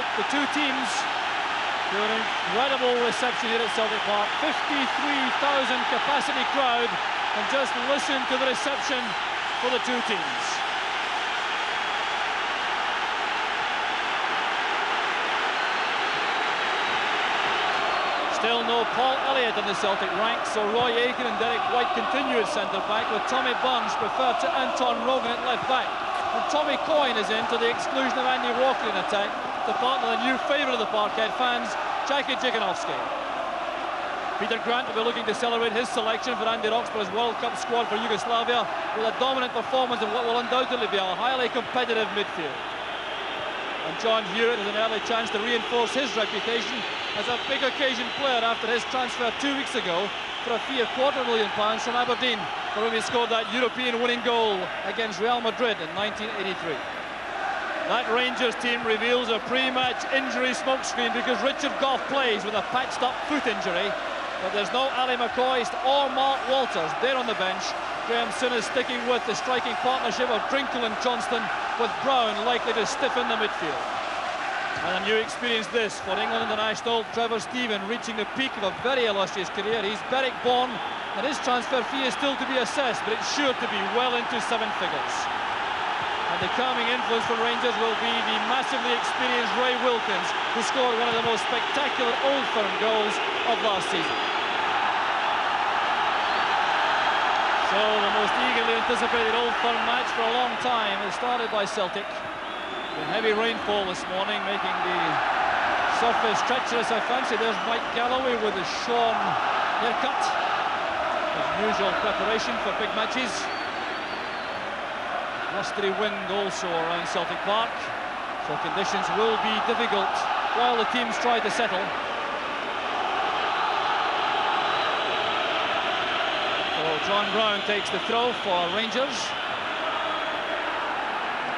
out the two teams to an incredible reception here at Celtic Park. 53,000 capacity crowd, and just listen to the reception for the two teams. Still no Paul Elliott in the Celtic ranks, so Roy Aitken and Derek White continue at centre-back, with Tommy Burns preferred to Anton Rogan at left-back. And Tommy Coyne is in, to the exclusion of Andy Walker in attack, to partner the new favourite of the Parkhead fans, Jackie Jiganovski. Peter Grant will be looking to celebrate his selection for Andy Roxburgh's World Cup squad for Yugoslavia, with a dominant performance of what will undoubtedly be a highly competitive midfield. And John Hewitt has an early chance to reinforce his reputation as a big occasion player after his transfer 2 weeks ago for a fee of £250,000 from Aberdeen, for whom he scored that European winning goal against Real Madrid in 1983. That Rangers team reveals a pre-match injury smokescreen because Richard Gough plays with a patched up foot injury, but there's no Ali McCoist or Mark Walters. They're on the bench. Graham Soun is sticking with the striking partnership of Drinkle and Johnston, with Brown likely to stiffen the midfield. And a new experience this for England international Trevor Steven, reaching the peak of a very illustrious career. He's Berwick born, and his transfer fee is still to be assessed, but it's sure to be well into 7 figures. And the calming influence for Rangers will be the massively experienced Ray Wilkins, who scored one of the most spectacular Old Firm goals of last season. So the most eagerly anticipated Old Firm match for a long time is started by Celtic. The heavy rainfall this morning making the surface treacherous, I fancy. There's Mike Galloway with his shorn haircut. His usual preparation for big matches. Blustery wind also around Celtic Park, so conditions will be difficult while the teams try to settle. So John Brown takes the throw for Rangers.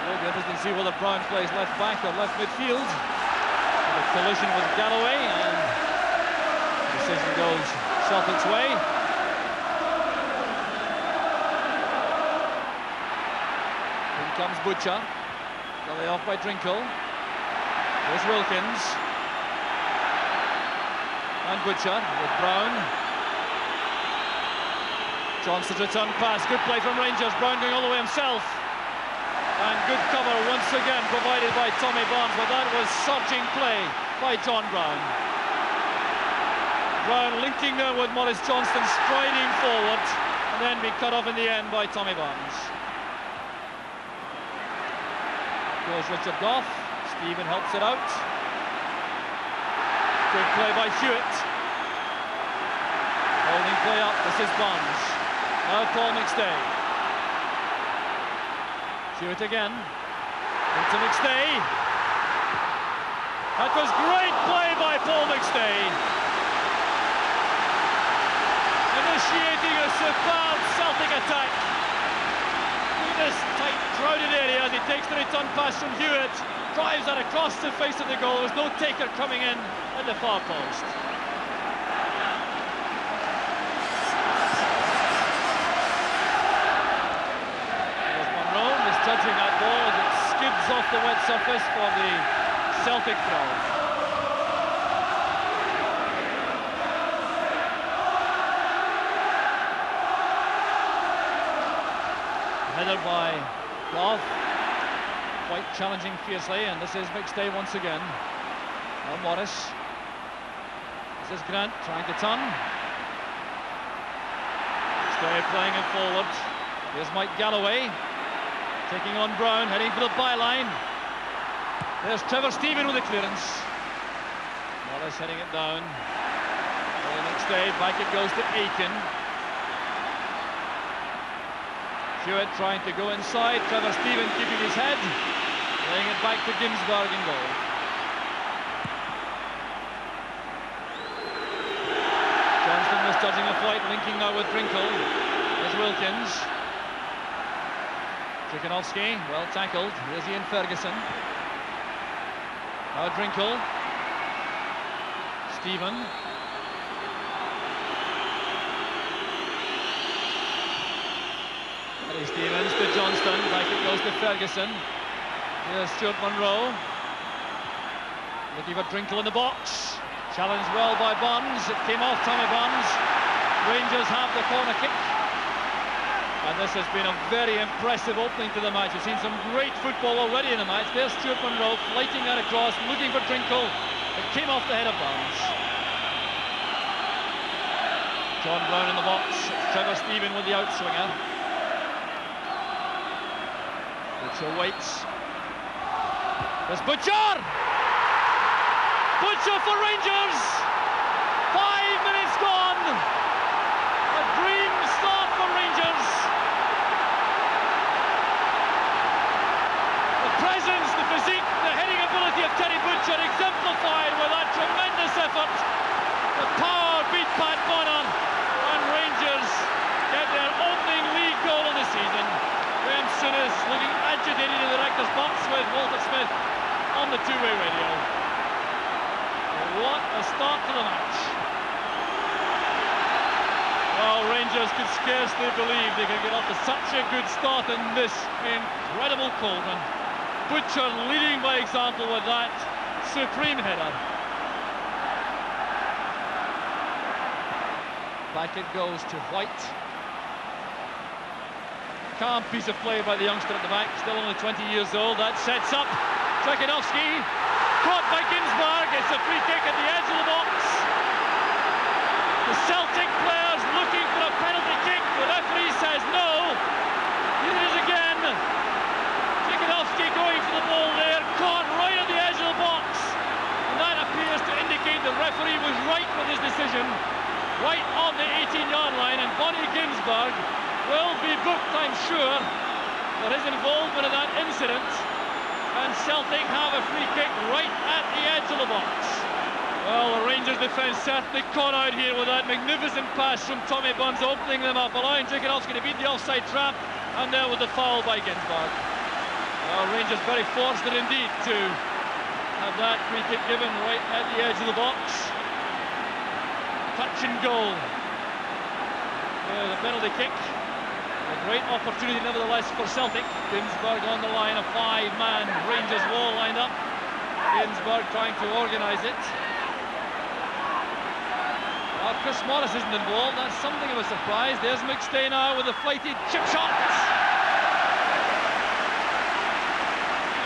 It will be interesting to see whether Brown plays left back or left midfield. A collision with Galloway, and the decision goes Celtic's way. In comes Butcher. Galloway off by Drinkle. There's Wilkins. And Butcher with Brown. Johnston's return pass. Good play from Rangers. Brown going all the way himself. And good cover once again provided by Tommy Barnes, but that was surging play by John Brown. Brown linking there with Maurice Johnston, striding forward, and then being cut off in the end by Tommy Barnes. Goes Richard Gough. Stephen helps it out. Good play by Hewitt. Holding play up, this is Barnes. Now Paul McStay. Hewitt again. Into McStay. That was great play by Paul McStay. Initiating a superb Celtic attack. In this tight, crowded area, as he takes the return pass from Hewitt. Drives that across the face of the goal. There's no taker coming in at the far post. Judging that ball as it skids off the wet surface for the Celtic throw. Headed by Gough, quite challenging fiercely, and this is McStay once again. Now Morris. This is Grant trying to turn. McStay playing it forward. Here's Mike Galloway. Taking on Brown, heading for the byline. There's Trevor Steven with the clearance. Morris heading it down. The next day, back it goes to Aitken. Hewitt trying to go inside. Trevor Steven keeping his head. Laying it back to Ginsberg in goal. Johnston misjudging the flight, linking now with Drinkle. There's Wilkins. Jiganovski, well tackled. Here's Ian Ferguson. Now Drinkle. Steven. Eddie Stevens to Johnston. Back it goes to Ferguson. Here's Stuart Monroe. Looking for Drinkle in the box. Challenged well by Bonds. It came off Tommy Bonds. Rangers have the corner kick. And this has been a very impressive opening to the match. We've seen some great football already in the match. There's Stuart Munro flighting that across, looking for Drinkle. It came off the head of Bonds. John Brown in the box. Trevor Stephen with the outswinger. Butcher waits. There's Butcher! Butcher for Rangers! 5 minutes gone! A dream start for Rangers! The presence, the physique, the heading ability of Terry Butcher exemplified with that tremendous effort. The power beat Pat Bonner, and Rangers get their opening league goal of the season. Graham Souness looking agitated in the director's box with Walter Smith on the two-way radio. What a start to the match. Well, Rangers could scarcely believe they could get off to such a good start in this incredible cauldron. Butcher leading by example with that supreme header. Back it goes to White. Calm piece of play by the youngster at the back, still only 20 years old. That sets up Trekidowski. Caught by Ginsberg. It's a free kick at the edge of the box. The Celtic players looking for a penalty kick. The referee says no. Here it is again. Trekidowski going for the ball there. Caught right at the edge of the box. And that appears to indicate the referee was right with his decision. Right on the 18-yard line. And Bonnie Ginsberg will be booked, I'm sure, for his involvement in that incident. And Celtic have a free kick right at the edge of the box. Well, the Rangers defence certainly caught out here with that magnificent pass from Tommy Bonds, opening them up, allowing Trekidowski to beat the offside trap, and there was the foul by Ginsberg. Well, Rangers very fortunate indeed to have that free kick given right at the edge of the box. Touch and goal. The penalty kick. A great opportunity nevertheless for Celtic. Ginsberg on the line, a five-man Rangers wall lined up. Ginsberg trying to organise it. Well, Chris Morris isn't involved, that's something of a surprise. There's McStay now with a flighted chip shot.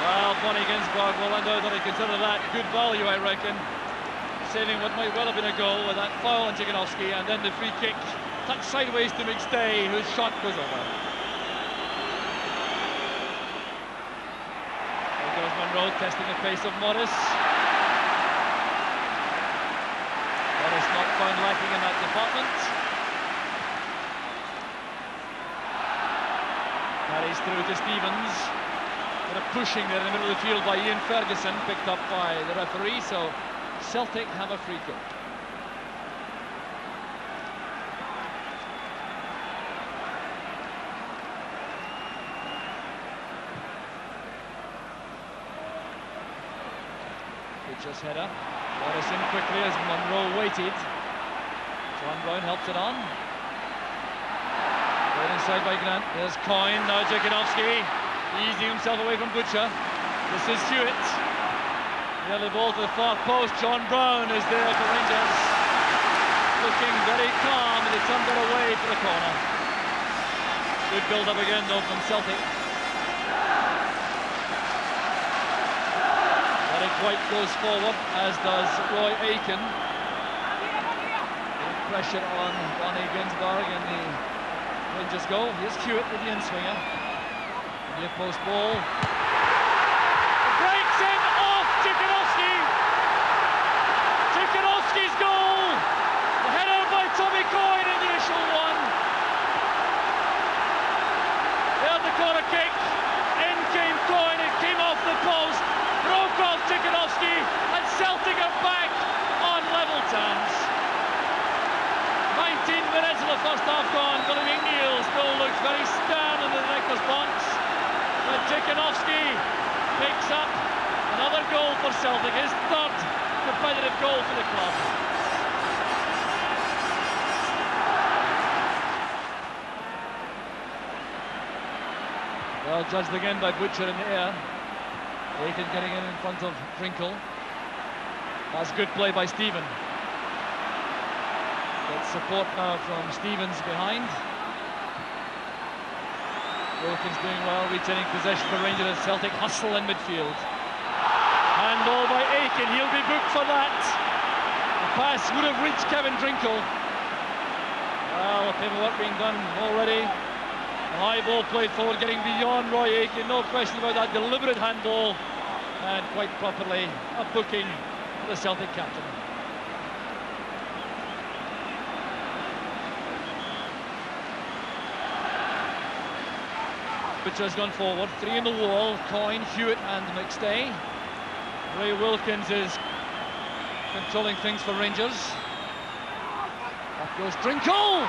Well, Bonnie Ginsberg will undoubtedly consider that good value, I reckon. Saving what might well have been a goal with that foul on Trekidowski, and then the free kick. Touch sideways to McStay, whose shot goes over. There goes Munro testing the pace of Morris. Morris not found lacking in that department. Carries through to Stevens. Bit of pushing there in the middle of the field by Ian Ferguson, picked up by the referee, so Celtic have a free kick. Butcher's header. Morris in quickly as Munro waited. John Brown helps it on. Right inside by Grant. There's Coyne. Now Trekidowski easing himself away from Butcher. This is Hewitt. Nearly ball to the far post. John Brown is there for Rangers. Looking very calm, and he turned it away for the corner. Good build-up again though from Celtic. White goes forward, as does Roy Aiken. Pressure on Bonnie Ginsberg, and the Rangers go. Here's Hewitt with the in-swinger. Near post ball. Breaks in off Trekidowski. Trekidowski's goal. The header by Tommy Coyne in the initial one. There's the corner kick. In came Coyne. It came off the post. Broke off Trekidowski, and Celtic are back on level terms. 19 minutes of the first half gone. Billy McNeil still looks very stern in the director's box. But Trekidowski picks up another goal for Celtic, his third competitive goal for the club. Well judged again by Butcher in the air. Aiken getting in front of Drinkle. That's good play by Stephen. Gets support now from Stevens behind. Wilkins doing well, retaining possession for Rangers as Celtic hustle in midfield. Handball by Aiken, he'll be booked for that. The pass would have reached Kevin Drinkle. Well, a bit of work being done already. The high ball played forward, getting beyond Roy Aiken, no question about that. Deliberate handball, and quite properly a booking for the Celtic captain. Butcher's gone forward, three in the wall, Coyne, Hewitt and McStay. Ray Wilkins is controlling things for Rangers. Up goes Drinkle!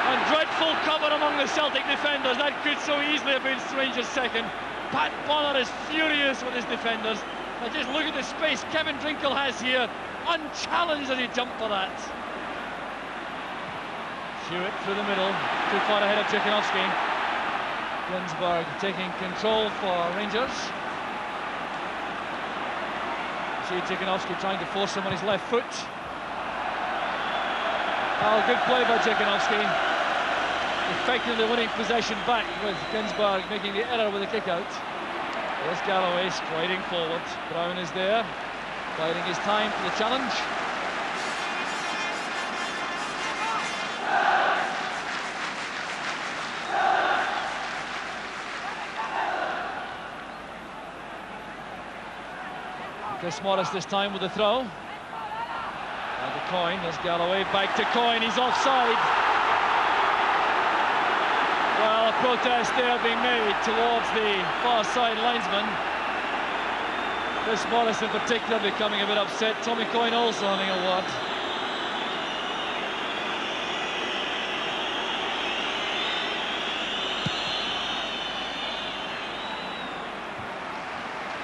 And dreadful cover among the Celtic defenders. That could so easily have been Rangers' second. Pat Bonner is furious with his defenders. Now just look at the space Kevin Drinkle has here. Unchallenged as he jumped for that. Hewitt through the middle, too far ahead of Tchaikovsky. Ginsberg taking control for Rangers. See Tchaikovsky trying to force him on his left foot. Oh, good play by Tchaikovsky. Effectively winning possession back with Ginsberg making the error with the kick out. There's Galloway striding forward. Brown is there, biding his time for the challenge. Chris Morris this time with the throw. And to Coyne, there's Galloway, back to Coyne, he's offside. Well, a protest there being made towards the far side linesman. Chris Morris in particular becoming a bit upset. Tommy Coyne also having a word.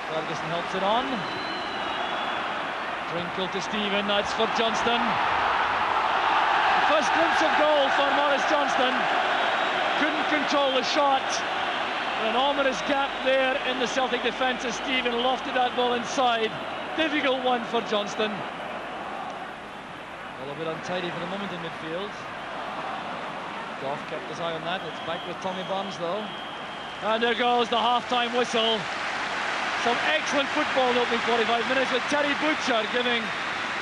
Ferguson helps it on. Drinkle to Stephen, that's for Johnston. The first glimpse of goal for Maurice Johnston. Couldn't control the shot. An ominous gap there in the Celtic defence as Stephen lofted that ball inside. Difficult one for Johnston. A little bit untidy for the moment in midfield. Goff kept his eye on that. It's back with Tommy Burns though. And there goes the half-time whistle. Some excellent football in the opening 45 minutes with Terry Butcher giving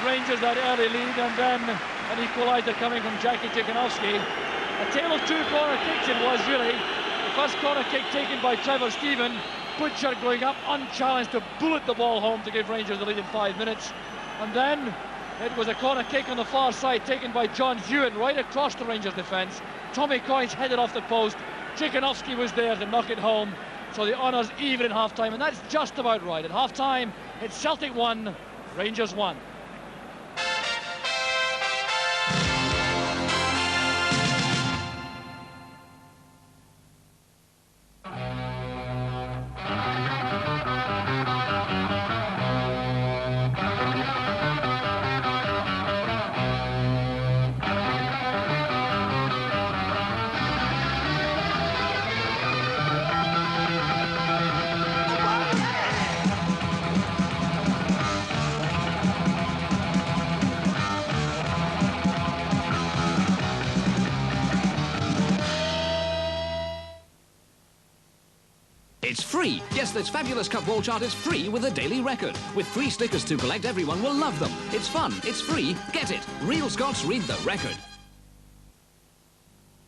Rangers that early lead, and then an equaliser coming from Jackie Tchaikovsky. A tale of two corner kicks it was really. The first corner kick taken by Trevor Stephen, Butcher going up unchallenged to bullet the ball home to give Rangers the lead in 5 minutes. And then it was a corner kick on the far side taken by John Hewitt right across the Rangers defence. Tommy Coyne's headed off the post. Tchaikovsky was there to knock it home. So the honours even in half-time, and that's just about right. At half-time, it's Celtic 1, Rangers 1. It's free. Yes, this fabulous Cup Ball chart is free with a daily record. With free stickers to collect, everyone will love them. It's fun, it's free, get it. Real Scots read the record.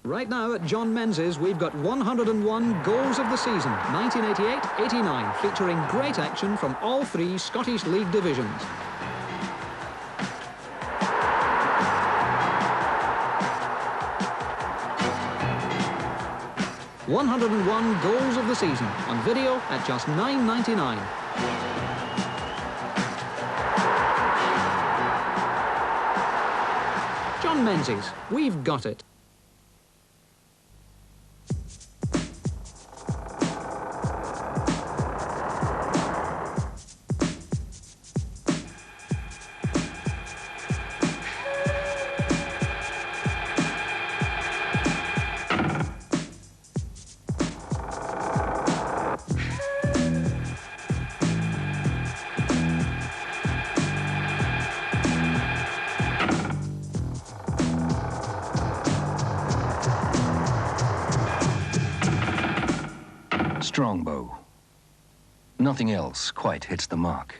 Right now at John Menzies, we've got 101 goals of the season, 1988-89, featuring great action from all three Scottish League divisions. $101 goals of the season on video at just $9.99. John Menzies, we've got it. strongbow. Nothing else quite hits the mark.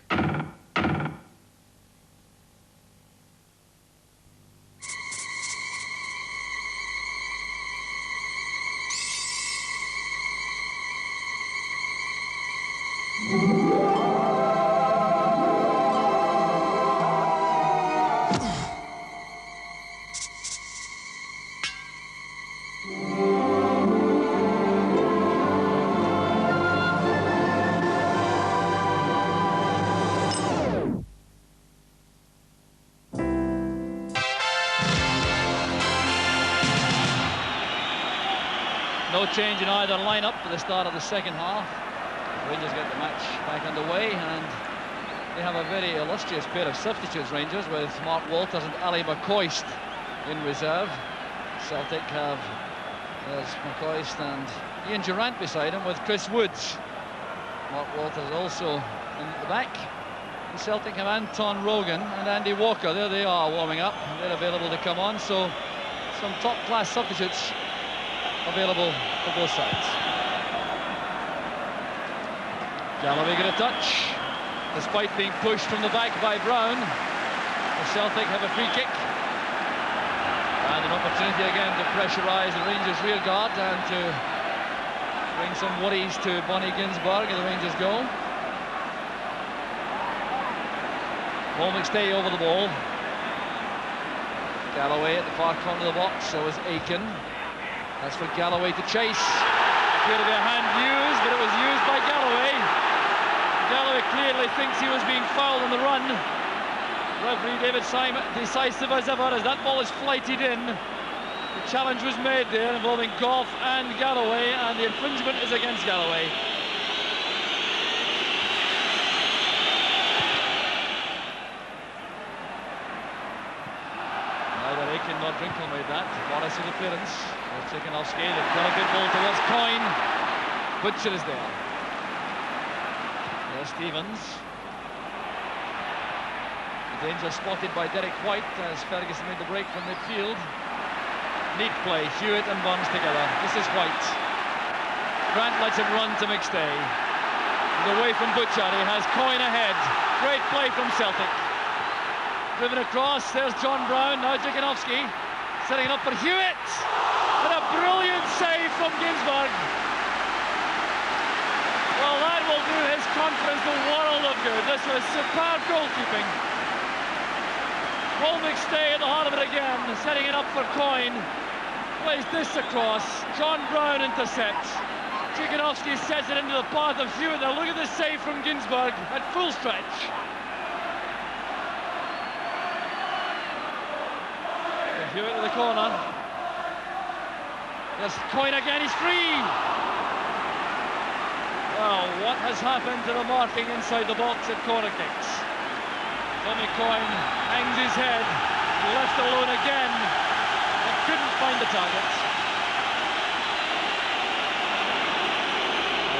No change in either lineup for the start of the second half. Rangers get the match back underway, and they have a very illustrious pair of substitutes, Rangers, with Mark Walters and Ali McCoist in reserve. Celtic have McCoist and Ian Durrant beside him, with Chris Woods. Mark Walters also in the back. And Celtic have Anton Rogan and Andy Walker. There they are, warming up. They're available to come on, so some top-class substitutes available for both sides. Galloway get a touch, despite being pushed from the back by Brown. The Celtic have a free kick. And an opportunity again to pressurise the Rangers' rear guard and to bring some worries to Bonnie Ginsberg and the Rangers goal. Paul McStay over the ball. Galloway at the far corner of the box, so is Aiken. That's for Galloway to chase. Appeared to be a hand used, but it was used by Galloway. Galloway clearly thinks he was being fouled on the run. Referee David Simon, decisive as ever, as that ball is flighted in. The challenge was made there involving Goff and Galloway, and the infringement is against Galloway. Neither Aiken nor Drinkle made that. Morris with the clearance. There's Tchaikovsky. They've got a good ball towards Coyne. Butcher is there. There's Stevens. The danger spotted by Derek White as Ferguson made the break from midfield. Neat play. Hewitt and Burns together. This is White. Grant lets him run to McStay. And away from Butcher. He has Coyne ahead. Great play from Celtic. Driven across. There's John Brown. Now Tchaikovsky. Setting it up for Hewitt. And a brilliant save from Ginsberg. Well, that will do his conference the world of good. This was superb goalkeeping. Paul McStay at the heart of it again, setting it up for Coyne. Plays this across. John Brown intercepts. Tchaikovsky sets it into the path of Hewitt. Now look at this save from Ginsberg at full stretch. Hewitt to the corner. There's Coyne again, he's free! Well, what has happened to the marking inside the box at corner kicks? Tommy Coyne hangs his head, left alone again, and couldn't find the target.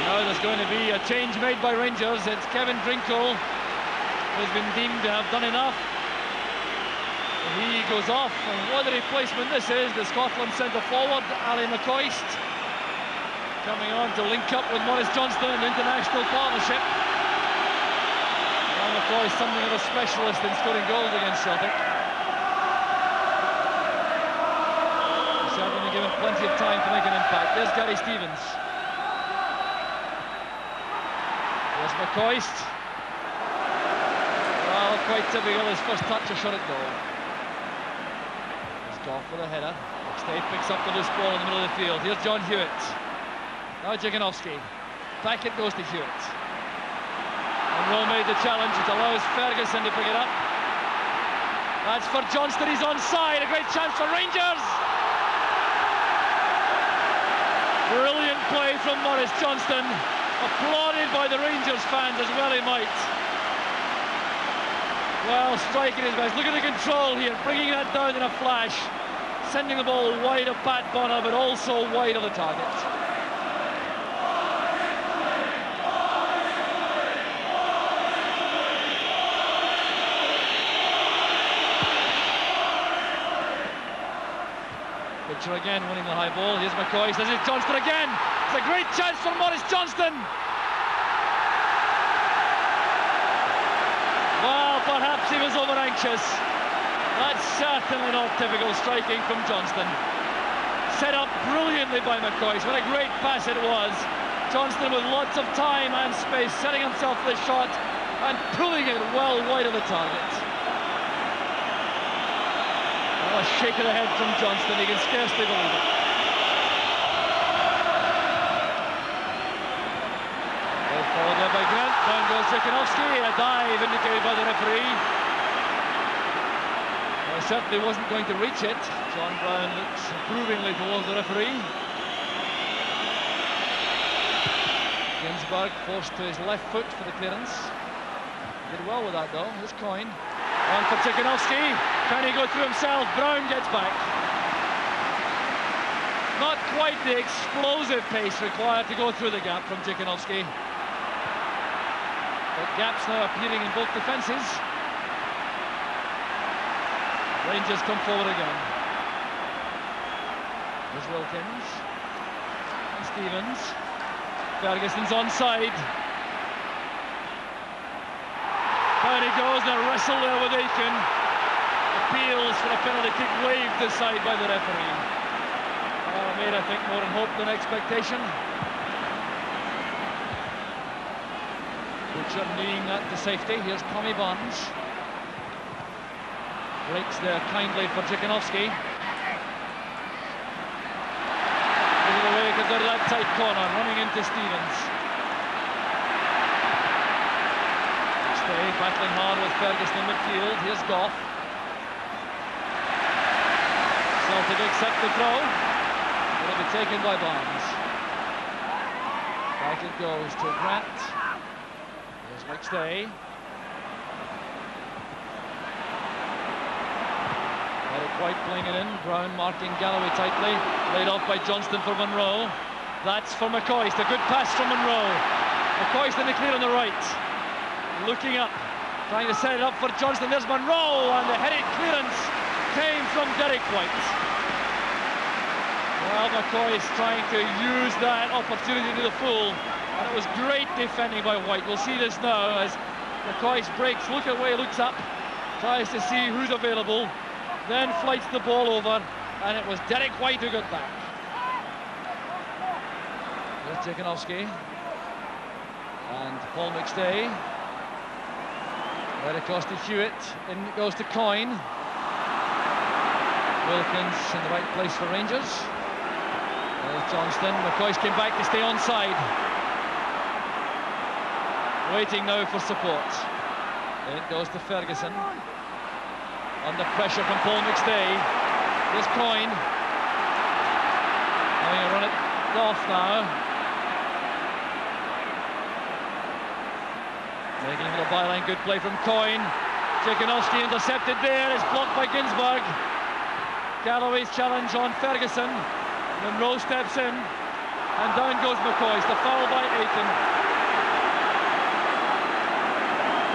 And now there's going to be a change made by Rangers. It's Kevin Drinkle, who's been deemed to have done enough. He goes off, and what a replacement this is. The Scotland centre forward, Ali McCoist, coming on to link up with Maurice Johnston in the international partnership. Ali McCoist, something of a specialist in scoring goals against Celtic. He's certainly given plenty of time to make an impact. There's Gary Stevens. There's McCoist. Well, quite typical, his first touch, a shot at goal. Off with a header. McStay picks up the loose ball in the middle of the field. Here's John Hewitt. Now Tchaikovsky. Back it goes to Hewitt. And Rowe made the challenge. It allows Ferguson to pick it up. That's for Johnston. He's onside. A great chance for Rangers. Brilliant play from Maurice Johnston. Applauded by the Rangers fans as well he might. Well, striking his best. Look at the control here, bringing that down in a flash, sending the ball wide of Pat Bonner, but also wide of the target. Butcher again winning the high ball. Here's McCoy. This is Johnston again. It's a great chance for Maurice Johnston. Well, perhaps he was over anxious. That's certainly not typical striking from Johnston. Set up brilliantly by McCoy. What a great pass it was. Johnston with lots of time and space, setting himself for the shot and pulling it well wide of the target. Oh, a shake of the head from Johnston. He can scarcely believe it. Followed there by Grant. Down goes Dzikanowski. A dive indicated by the referee. Well, certainly wasn't going to reach it. John Brown looks approvingly towards the referee. Ginsberg forced to his left foot for the clearance. Did well with that though. Here's Coyne. On for Dzikanowski. Can he go through himself? Brown gets back. Not quite the explosive pace required to go through the gap from Dzikanowski. But gaps now appearing in both defences. Rangers come forward again. There's Wilkins. And Stevens. Ferguson's onside. Down he goes, and a wrestle there with Aiken. Appeals for a penalty kick waved aside by the referee. Made, I think, more in hope than expectation. Butcher kneeing that to safety. Here's Tommy Bonds. Breaks there kindly for Dzikanowski. Giving away because they're that tight corner, running into Stevens. Stay battling hard with Ferguson in midfield. Here's Goff. Celtic accept the throw. It'll be taken by Barnes. Back it goes to Grant. Here's McStay. Eric White playing it in. Brown marking Galloway tightly. Laid off by Johnston for Monroe. That's for McCoist. A good pass from Monroe. McCoist in the clear on the right. Looking up. Trying to set it up for Johnston. There's Monroe. And the headed clearance came from Derek White. Well, McCoy is trying to use that opportunity to the full, and it was great defending by White. We'll see this now as McCoy breaks, look away, looks up, tries to see who's available, then flights the ball over, and it was Derek White who got back. There's Dzikanowski and Paul McStay. Right across to Hewitt, in it goes to Coyne. Wilkins in the right place for Rangers. There's Johnston. McCoy came back to stay onside. Waiting now for support. In it goes to Ferguson. Under pressure from Paul McStay. Here's Coyne. Having a run at Goff now. Making a little byline, good play from Coyne. Dzikanowski intercepted there. It's blocked by Ginsberg. Galloway's challenge on Ferguson. Monroe steps in, and down goes McCoy. The foul by Aiken.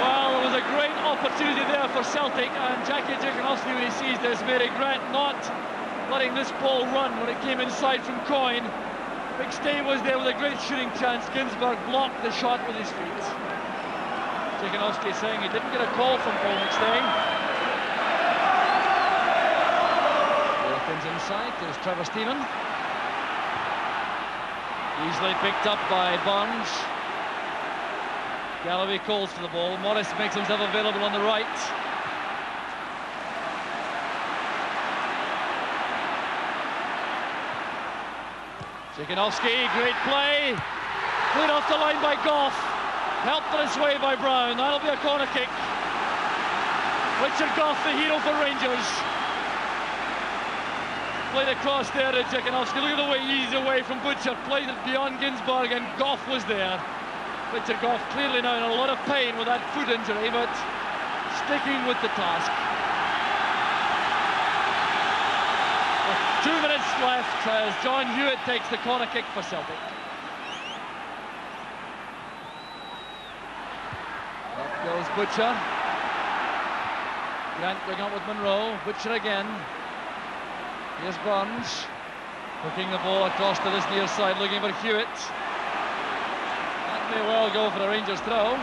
Well, it was a great opportunity there for Celtic, and Jackie Dzikanowski, when he sees this, may regret not letting this ball run when it came inside from Coyne. McStay was there with a great shooting chance. Ginsberg blocked the shot with his feet. Dzikanowski saying he didn't get a call from Paul McStay. Wilkins inside, there's Trevor Stephen. Easily picked up by Barnes. Galloway calls for the ball. Morris makes himself available on the right. Dzikanowski, great play. Cleared off the line by Goff. Helped on its way by Brown. That'll be a corner kick. Richard Goff, the hero for Rangers. Played across there to Dzikanowski. Look at the way he's away from Butcher. Played it beyond Ginsberg, and Goff was there. Richard Goff clearly now in a lot of pain with that foot injury, but sticking with the task. With 2 minutes left as John Hewitt takes the corner kick for Celtic. Up goes Butcher. Grant going on with Monroe. Butcher again. Here's Barnes. Hooking the ball across to this near side, looking for Hewitt. That may well go for a Rangers throw.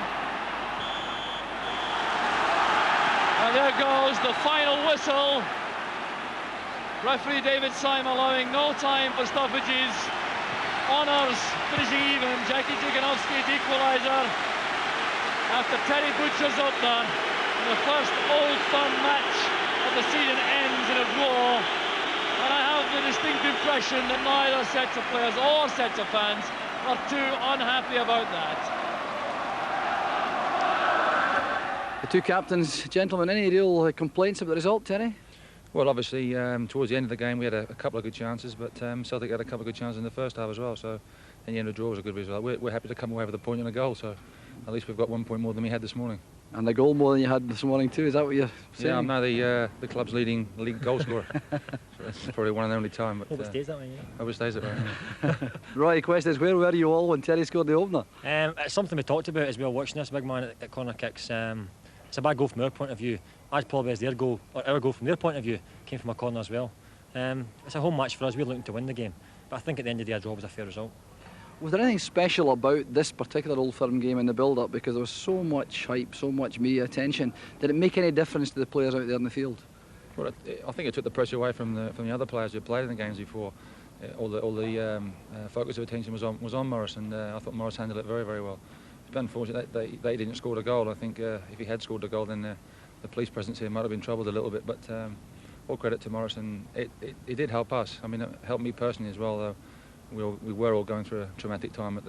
And there goes the final whistle. Referee David Syme allowing no time for stoppages. Honours finishing even. Jackie Jiganovski's equaliser after Terry Butcher's opener. And the first Old Firm match of the season ends in a draw. And I have the distinct impression that neither sets of players or sets of fans are too unhappy about that. The two captains, gentlemen, any real complaints about the result, Terry? Well, obviously, towards the end of the game, we had a couple of good chances, but Celtic had a couple of good chances in the first half as well. So, in the end, the draw was a good result. We're happy to come away with a point and a goal. So, at least we've got 1 point more than we had this morning. And the goal more than you had this morning too. Is that what you're saying? Yeah, I'm now the club's leading league goal scorer. So it's probably one and only time. But, Hope it stays that way, yeah. Hope it stays that way. Yeah. Right, the question is, where were you all when Terry scored the opener? It's something we talked about as we were watching this big man at corner kicks. It's a bad goal from our point of view, as probably as their goal, or our goal from their point of view, came from a corner as well. It's a home match for us. We're looking to win the game, but I think at the end of the day, a draw was a fair result. Was there anything special about this particular Old Firm game in the build-up, because there was so much hype, so much media attention? Did it make any difference to the players out there in the field? Well, I think it took the pressure away from the other players who played in the games before. All the focus of attention was on Morris, and I thought Morris handled it very, very well. It's been unfortunate that they didn't score a goal. I think if he had scored a goal, then the police presence here might have been troubled a little bit. But all credit to Morris, and it did help us. I mean, it helped me personally as well, though. We were all going through a traumatic time at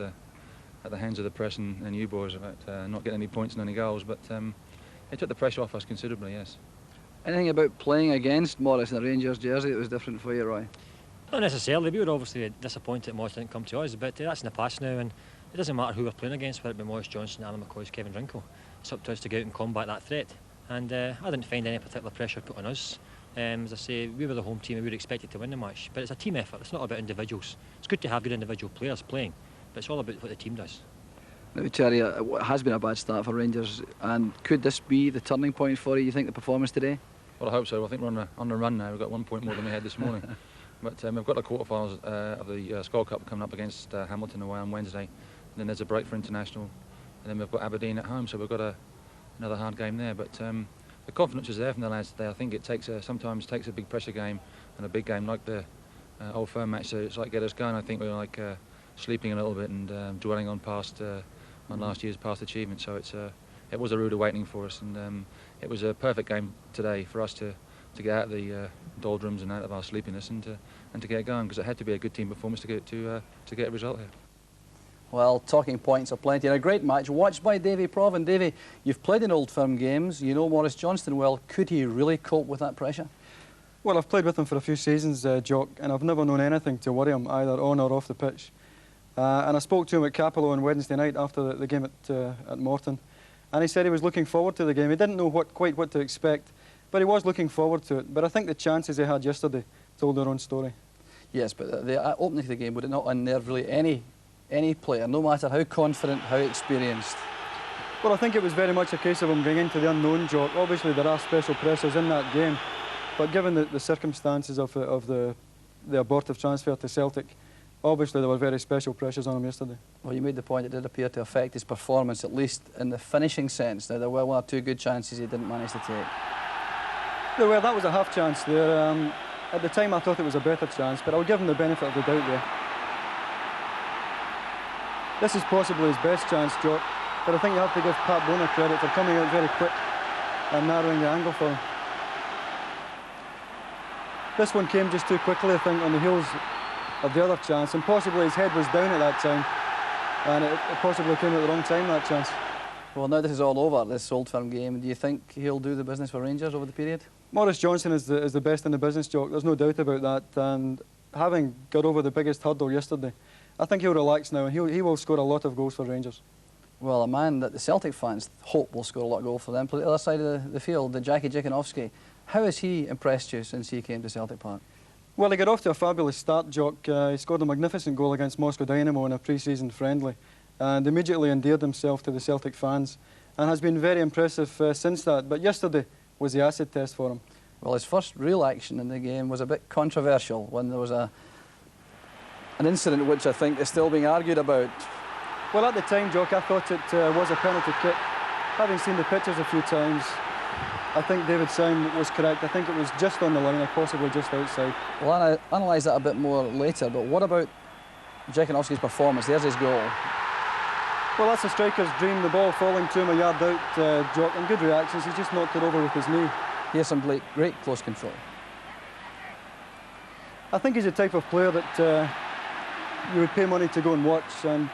the hands of the press and you boys about not getting any points and any goals, but it took the pressure off us considerably, yes. Anything about playing against Morris in the Rangers jersey that was different for you, Roy? Not necessarily. We were obviously disappointed that Morris didn't come to us, but that's in the past now, and it doesn't matter who we're playing against, whether it be Morris Johnson, Alan McCoy, Kevin Rinkle. It's up to us to go out and combat that threat, and I didn't find any particular pressure put on us. As I say, we were the home team and we were expected to win the match, but it's a team effort. It's not about individuals. It's good to have good individual players playing, but it's all about what the team does. Now, Terry, it has been a bad start for Rangers, and could this be the turning point for you think, the performance today? Well, I hope so. I think we're on the run now. We've got 1 point more than we had this morning. But we've got the quarterfinals of the Skull Cup coming up against Hamilton away on Wednesday. And then there's a break for international, and then we've got Aberdeen at home, so we've got another hard game there. But the confidence is there from the lads today. I think it sometimes takes a big pressure game and a big game like the Old Firm match. So it's like get us going. I think we're like sleeping a little bit and dwelling on last year's past achievements. So it was a rude awakening for us, and it was a perfect game today for us to get out of the doldrums and out of our sleepiness and to get going, because it had to be a good team performance to get a result here. Well, talking points are plenty, and a great match watched by Davy Provan. Davy, you've played in Old Firm games, you know Morris Johnston well. Could he really cope with that pressure? Well, I've played with him for a few seasons, Jock, and I've never known anything to worry him, either on or off the pitch. And I spoke to him at Capello on Wednesday night after the game at Morton, and he said he was looking forward to the game. He didn't know quite what to expect, but he was looking forward to it. But I think the chances he had yesterday told their own story. Yes, but the opening to the game, would it not unnerve really any player, no matter how confident, how experienced? Well, I think it was very much a case of him going into the unknown, Jock. Obviously, there are special pressures in that game, but given the circumstances of the abortive transfer to Celtic, obviously there were very special pressures on him yesterday. Well, you made the point it did appear to affect his performance, at least in the finishing sense. Now, there were one or two good chances he didn't manage to take. Well, that was a half chance there. At the time, I thought it was a better chance, but I'll give him the benefit of the doubt there. This is possibly his best chance, Jock, but I think you have to give Pat Bonner credit for coming out very quick and narrowing the angle for him. This one came just too quickly, I think, on the heels of the other chance, and possibly his head was down at that time, and it possibly came at the wrong time, that chance. Well, now this is all over, this Old Firm game, do you think he'll do the business for Rangers over the period? Morris Johnson is the best in the business, Jock, there's no doubt about that, and having got over the biggest hurdle yesterday, I think he'll relax now, and he will score a lot of goals for Rangers. Well, a man that the Celtic fans hope will score a lot of goals for them, play the other side of the field, the Jackie Jiganovski. How has he impressed you since he came to Celtic Park? Well, he got off to a fabulous start, Jock. He scored a magnificent goal against Moscow Dynamo in a pre-season friendly and immediately endeared himself to the Celtic fans and has been very impressive since that. But yesterday was the acid test for him. Well, his first real action in the game was a bit controversial when there was a An incident which I think is still being argued about. Well, at the time, Jock, I thought it was a penalty kick. Having seen the pictures a few times, I think David Syme was correct. I think it was just on the line, or possibly just outside. We'll analyse that a bit more later, but what about Jankowski's performance? There's his goal. Well, that's a striker's dream, the ball falling to him a yard out, Jock, and good reactions. He's just knocked it over with his knee. He has some great close control. I think he's the type of player that you would pay money to go and watch, and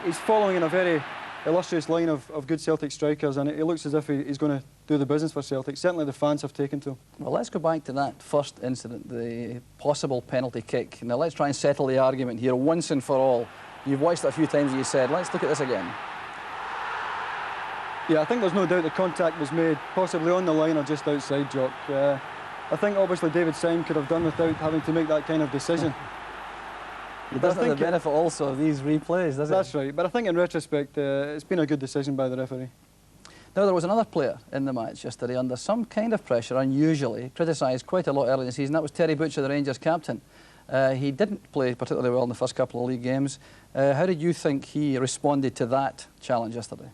he's following in a very illustrious line of good Celtic strikers, and it looks as if he's going to do the business for Celtic. Certainly the fans have taken to him. Well, let's go back to that first incident, the possible penalty kick. Now let's try and settle the argument here once and for all. You've watched it a few times and you said, let's look at this again. Yeah, I think there's no doubt the contact was made, possibly on the line or just outside, Jock. I think obviously David Syme could have done without having to make that kind of decision. It doesn't have the benefit also of these replays, does it? That's right, but I think in retrospect it's been a good decision by the referee. Now, there was another player in the match yesterday under some kind of pressure, unusually, criticised quite a lot early in the season. That was Terry Butcher, the Rangers captain. He didn't play particularly well in the first couple of league games. How did you think he responded to that challenge yesterday?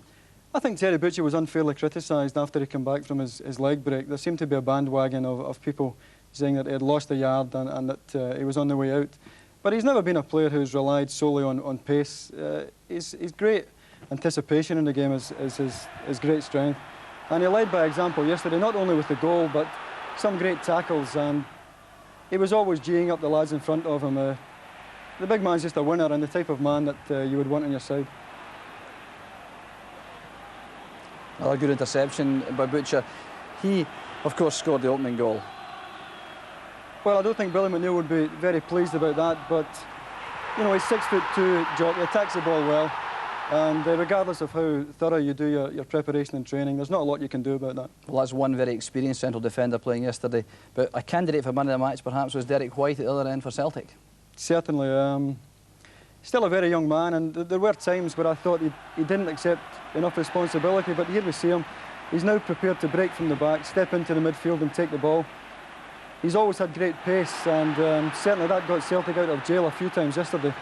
I think Terry Butcher was unfairly criticised after he came back from his leg break. There seemed to be a bandwagon of people saying that he had lost a yard and that he was on the way out. But he's never been a player who's relied solely on pace. His great anticipation in the game is his great strength. And he led by example yesterday, not only with the goal, but some great tackles. And he was always geeing up the lads in front of him. The big man's just a winner and the type of man that you would want on your side. Another good interception by Butcher. He, of course, scored the opening goal. Well, I don't think Billy McNeil would be very pleased about that, but, you know, he's 6'2", Jock. He attacks the ball well, and regardless of how thorough you do your preparation and training, there's not a lot you can do about that. Well, that's one very experienced central defender playing yesterday, but a candidate for man of the match perhaps was Derek White at the other end for Celtic. Certainly. Still a very young man, and there were times where I thought he didn't accept enough responsibility, but here we see him. He's now prepared to break from the back, step into the midfield and take the ball. He's always had great pace, and certainly that got Celtic out of jail a few times yesterday.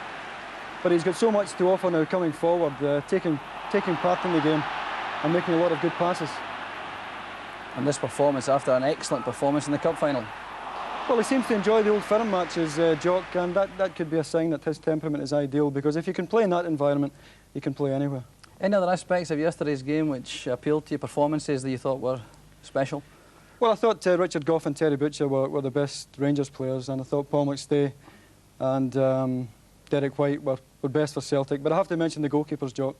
But he's got so much to offer now coming forward, taking part in the game and making a lot of good passes. And this performance after an excellent performance in the cup final. Well, he seems to enjoy the Old Firm matches, Jock, and that could be a sign that his temperament is ideal, because if you can play in that environment, you can play anywhere. Any other aspects of yesterday's game which appealed to your performances that you thought were special? Well, I thought Richard Gough and Terry Butcher were the best Rangers players, and I thought Paul McStay and Derek White were best for Celtic. But I have to mention the goalkeepers, Jock.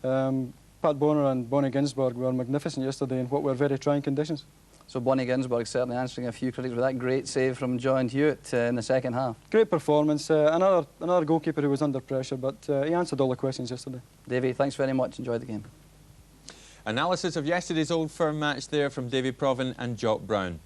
Pat Bonner and Bonnie Ginsberg were magnificent yesterday in what were very trying conditions. So Bonnie Ginsberg certainly answering a few critics with that great save from John Hewitt in the second half. Great performance. Another goalkeeper who was under pressure, but he answered all the questions yesterday. Davey, thanks very much. Enjoyed the game. Analysis of yesterday's Old Firm match there from Davy Provan and Jock Brown.